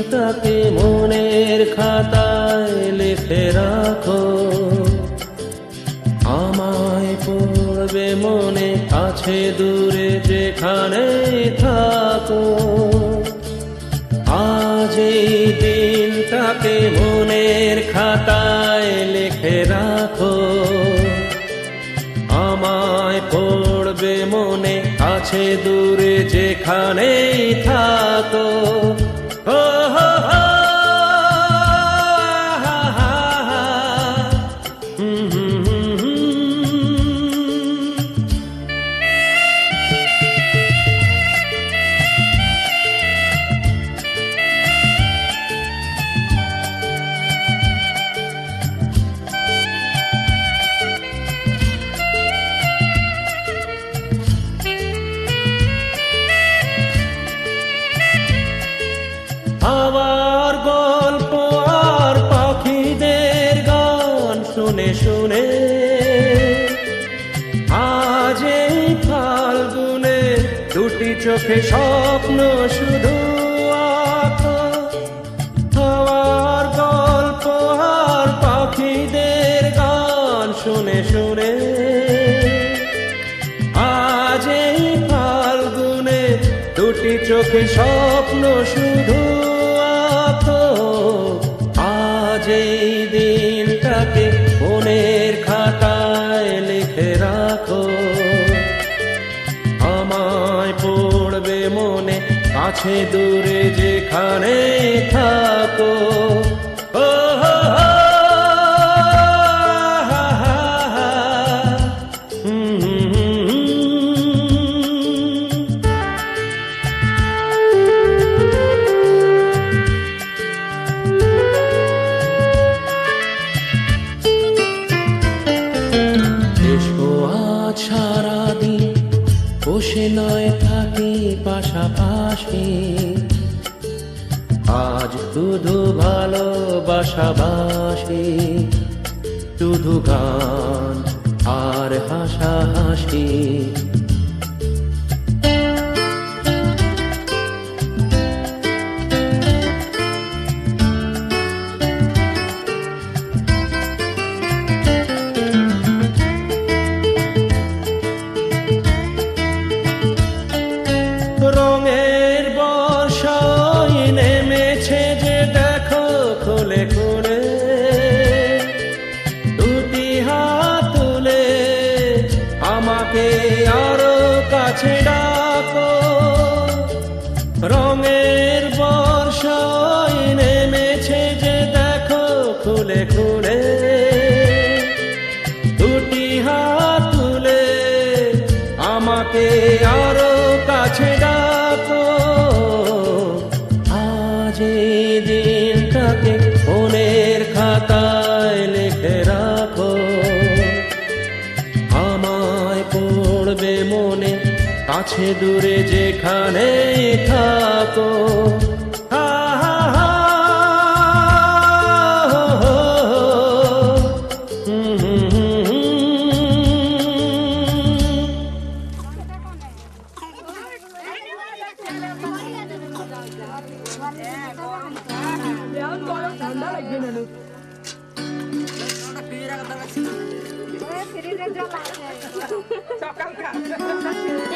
দিনটাকে মনের খাতায় লিখে রাখো, আমায় পড়বে মনে কাছে দূরে যেখানে থাকো। আজ এই দিনটাকে মনের খাতায় লিখে রাখো, আমায় পড়বে মনে কাছে দূরে যেখানেই থাকো। ও হো হো, হা হা হা, হুম হুম হুম হুম। হাওয়ার গল্প আর পাখিদের গান শুনে শুনে আজ এই ফাল্গুনে দুটি চোখে স্বপ্ন শুধু আঁকো। হাওয়ার গল্প আর পাখিদের গান শুনে শুনে আজ এই ফাল্গুনে দুটি চোখে স্বপ্ন শুধু আঁকো। আজ এই দিনটাকে মনের খাতায় লিখে রাখো, আমায় পড়বে মনে কাছে দূরে যেখানে থাকো। ও হো হো, হা হা হা, হুম হুম হুম হুম। এসো আজ সারাদিন বসে নয় থাকি পাশাপাশি, আজ শুধু ভালোবাসাবাসি, শুধু গান আর হাসাহাসি। রঙের বর্ষায় নেমেছে যে দেখো খুলে খুলে, দুটি হাত তুলে আমাকে আরো কাছে ডাকো। রঙের বর্ষায় নেমেছে যে দেখো খুলে খুলে, দুটি হাত তুলে আমাকে আরো কাছে ডাকো। আজ এই দিনটাকে মনের খাতায় লিখে রাখো, আমায় পড়বে মনে কাছে দূরে যেখানে থাকো। হা হা হা, হো হো হো, হুম হুম হুম হুম। সকাল